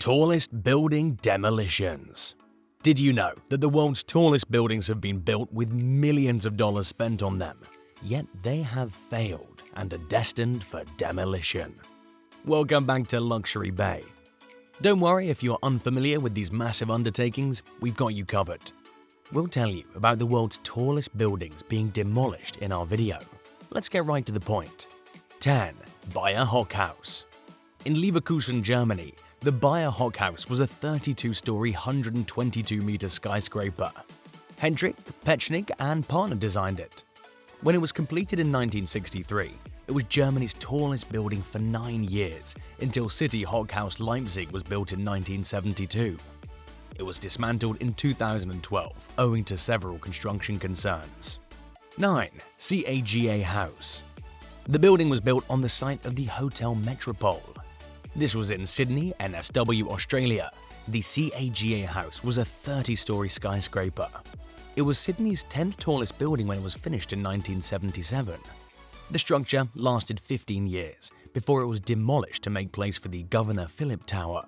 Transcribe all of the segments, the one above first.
Tallest building demolitions. Did you know that the world's tallest buildings have been built with millions of dollars spent on them, yet they have failed and are destined for demolition? Welcome back to Luxury Bay. Don't worry if you're unfamiliar with these massive undertakings, we've got you covered. We'll tell you about the world's tallest buildings being demolished in our video. Let's get right to the point. 10. Bayer Hochhaus. In Leverkusen, Germany, the Bayer Hochhaus was a 32-story, 122-meter skyscraper. Hendrik, Petschnig and partner designed it. When it was completed in 1963, it was Germany's tallest building for 9 years, until City Hochhaus Leipzig was built in 1972. It was dismantled in 2012, owing to several construction concerns. 9. CAGA House. The building was built on the site of the Hotel Metropole. This was in Sydney, NSW, Australia. The CAGA House was a 30-story skyscraper. It was Sydney's 10th tallest building when it was finished in 1977. The structure lasted 15 years before it was demolished to make place for the Governor Phillip Tower.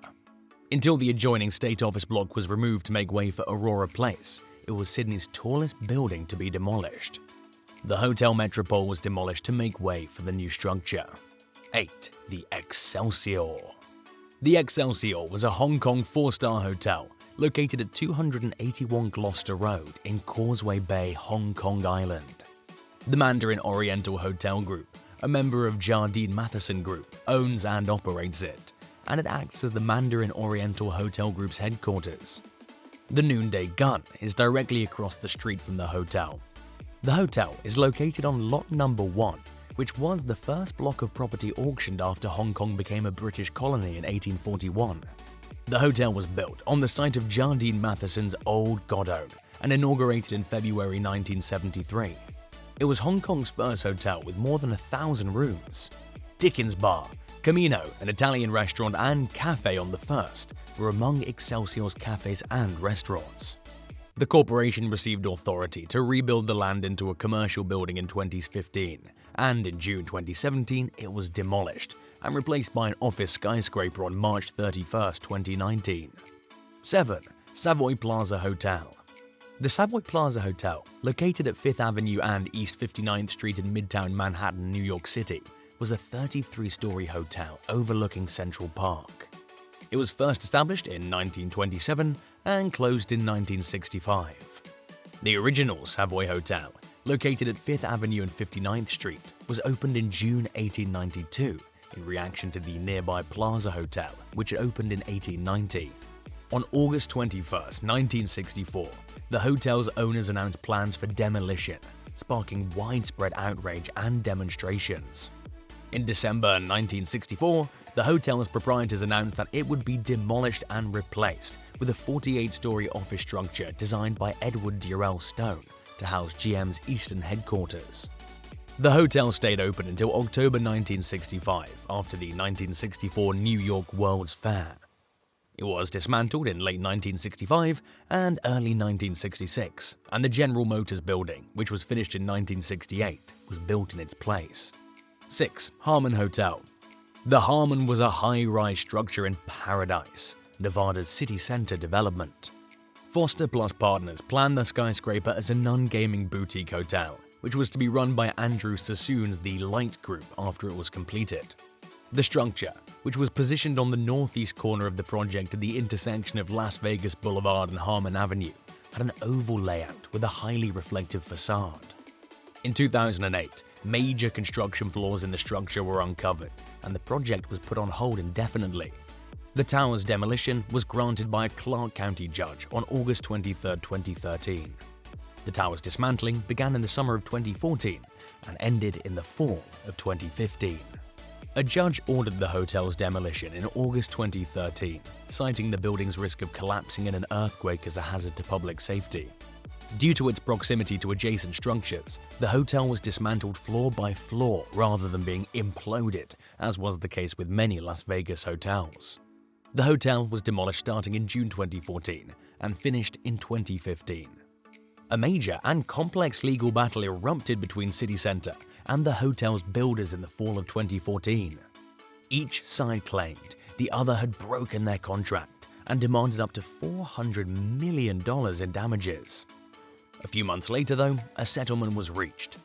Until the adjoining State Office block was removed to make way for Aurora Place, it was Sydney's tallest building to be demolished. The Hotel Metropole was demolished to make way for the new structure. 8. The EXCELSIOR. The EXCELSIOR was a Hong Kong 4-star hotel located at 281 Gloucester Road in Causeway Bay, Hong Kong Island. The Mandarin Oriental Hotel Group, a member of Jardine Matheson Group, owns and operates it, and it acts as the Mandarin Oriental Hotel Group's headquarters. The Noonday Gun is directly across the street from the hotel. The hotel is located on lot number 1, which was the first block of property auctioned after Hong Kong became a British colony in 1841. The hotel was built on the site of Jardine Matheson's old Godot and inaugurated in February 1973. It was Hong Kong's first hotel with more than 1,000 rooms. Dickens Bar, Camino, an Italian restaurant and cafe on the first, were among Excelsior's cafes and restaurants. The corporation received authority to rebuild the land into a commercial building in 2015, and in June 2017 it was demolished and replaced by an office skyscraper on March 31, 2019. 7. SAVOY-PLAZA Hotel. The SAVOY-PLAZA Hotel, located at 5th Avenue and East 59th Street in Midtown Manhattan, New York City, was a 33-story hotel overlooking Central Park. It was first established in 1927 and closed in 1965. The original Savoy Hotel, located at 5th Avenue and 59th Street, was opened in June 1892 in reaction to the nearby Plaza Hotel, which had opened in 1890. On August 21, 1964, the hotel's owners announced plans for demolition, sparking widespread outrage and demonstrations. In December 1964, the hotel's proprietors announced that it would be demolished and replaced with a 48-story office structure designed by Edward Durell Stone to house GM's Eastern headquarters. The hotel stayed open until October 1965 after the 1964 New York World's Fair. It was dismantled in late 1965 and early 1966, and the General Motors building, which was finished in 1968, was built in its place. 6. Harmon Hotel. The Harmon was a high-rise structure in Paradise, Nevada's city center development. Foster Plus Partners planned the skyscraper as a non-gaming boutique hotel, which was to be run by Andrew Sassoon's The Light Group after it was completed. The structure, which was positioned on the northeast corner of the project at the intersection of Las Vegas Boulevard and Harmon Avenue, had an oval layout with a highly reflective facade. In 2008, major construction flaws in the structure were uncovered, and the project was put on hold indefinitely. The tower's demolition was granted by a Clark County judge on August 23, 2013. The tower's dismantling began in the summer of 2014 and ended in the fall of 2015. A judge ordered the hotel's demolition in August 2013, citing the building's risk of collapsing in an earthquake as a hazard to public safety. Due to its proximity to adjacent structures, the hotel was dismantled floor by floor rather than being imploded, as was the case with many Las Vegas hotels. The hotel was demolished starting in June 2014 and finished in 2015. A major and complex legal battle erupted between City Center and the hotel's builders in the fall of 2014. Each side claimed the other had broken their contract and demanded up to $400 million in damages. A few months later, though, a settlement was reached.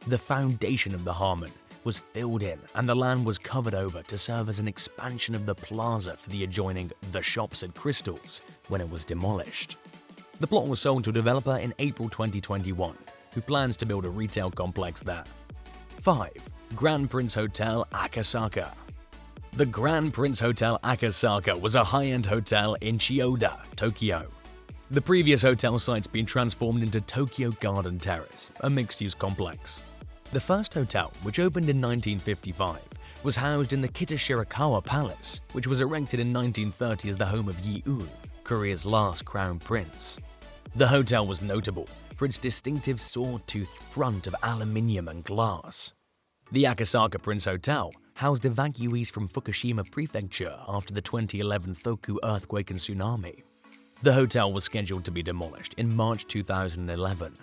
The foundation of the Harmon was filled in and the land was covered over to serve as an expansion of the plaza for the adjoining The Shops at Crystals when it was demolished. The plot was sold to a developer in April 2021, who plans to build a retail complex there. 5. Grand Prince Hotel AKASAKA. The Grand Prince Hotel AKASAKA was a high-end hotel in Chiyoda, Tokyo. The previous hotel site's been transformed into Tokyo Garden Terrace, a mixed-use complex. The first hotel, which opened in 1955, was housed in the Kita-Shirakawa Palace, which was erected in 1930 as the home of Yi-un, Korea's last crown prince. The hotel was notable for its distinctive sword-toothed front of aluminium and glass. The Akasaka Prince Hotel housed evacuees from Fukushima Prefecture after the 2011 Tohoku earthquake and tsunami. The hotel was scheduled to be demolished in March 2011.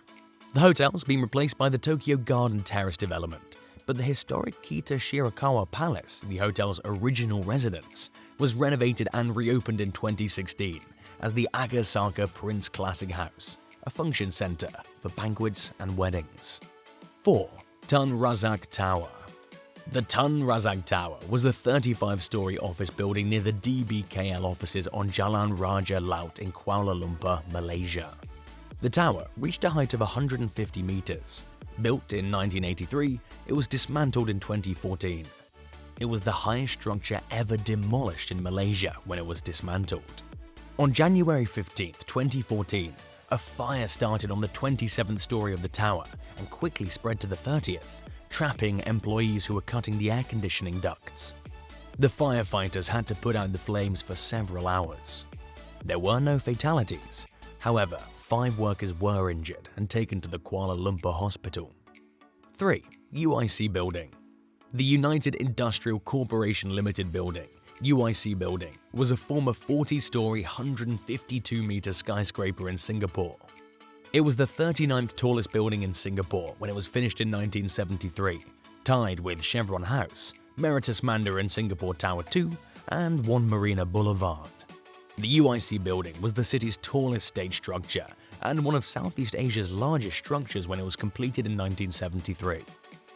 The hotel has been replaced by the Tokyo Garden Terrace development, but the historic Kita-Shirakawa Palace, the hotel's original residence, was renovated and reopened in 2016 as the Akasaka Prince Classic House, a function center for banquets and weddings. 4. Tun RAZAK Tower. The Tun RAZAK Tower was a 35-story office building near the DBKL offices on Jalan Raja Laut in Kuala Lumpur, Malaysia. The tower reached a height of 150 meters. Built in 1983, it was dismantled in 2014. It was the highest structure ever demolished in Malaysia when it was dismantled. On January 15, 2014, a fire started on the 27th story of the tower and quickly spread to the 30th, trapping employees who were cutting the air conditioning ducts. The firefighters had to put out the flames for several hours. There were no fatalities. However, 5 workers were injured and taken to the Kuala Lumpur hospital. 3. UIC Building. The United Industrial Corporation Limited building, UIC building, was a former 40-story, 152-meter skyscraper in Singapore. It was the 39th tallest building in Singapore when it was finished in 1973, tied with Chevron House, Meritus Mandarin Singapore Tower 2, and One Marina Boulevard. The UIC building was the city's tallest state structure and one of Southeast Asia's largest structures when it was completed in 1973.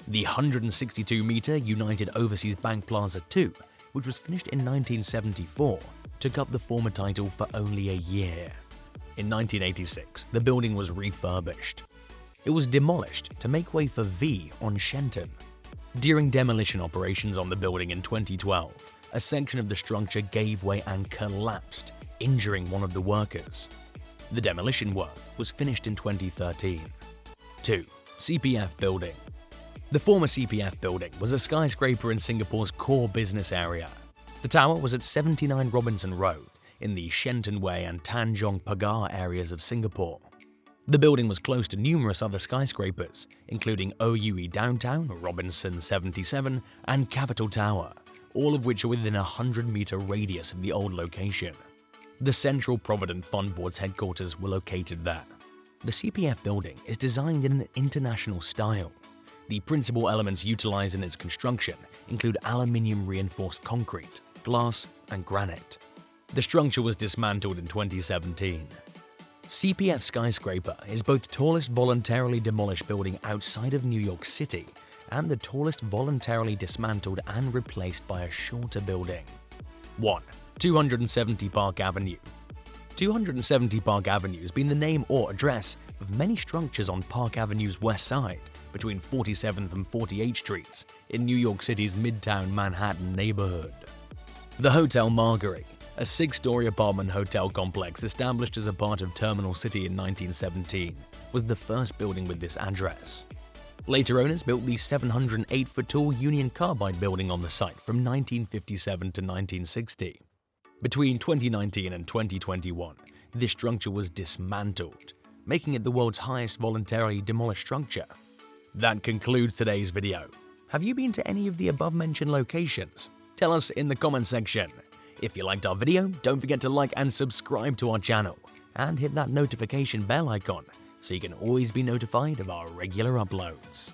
The 162-meter United Overseas Bank Plaza 2, which was finished in 1974, took up the former title for only a year. In 1986, the building was refurbished. It was demolished to make way for V on Shenton. During demolition operations on the building in 2012, a section of the structure gave way and collapsed, injuring one of the workers. The demolition work was finished in 2013. 2. CPF Building. The former CPF building was a skyscraper in Singapore's core business area. The tower was at 79 Robinson Road in the Shenton Way and Tanjong Pagar areas of Singapore. The building was close to numerous other skyscrapers, including OUE Downtown, Robinson 77, and Capital Tower, all of which are within a 100-meter radius of the old location. The Central Provident Fund Board's headquarters were located there. The CPF building is designed in an international style. The principal elements utilized in its construction include aluminium-reinforced concrete, glass, and granite. The structure was dismantled in 2017. CPF Skyscraper is both the tallest voluntarily demolished building outside of New York City and the tallest voluntarily dismantled and replaced by a shorter building. 1. 270 Park Avenue. 270 Park Avenue has been the name or address of many structures on Park Avenue's west side, between 47th and 48th Streets, in New York City's Midtown Manhattan neighborhood. The Hotel Marguerite, a 6-story apartment hotel complex established as a part of Terminal City in 1917, was the first building with this address. Later owners built the 708-foot-tall Union Carbide building on the site from 1957 to 1960. Between 2019 and 2021, this structure was dismantled, making it the world's highest voluntarily demolished structure. That concludes today's video. Have you been to any of the above-mentioned locations? Tell us in the comment section. If you liked our video, don't forget to like and subscribe to our channel, and hit that notification bell icon so you can always be notified of our regular uploads.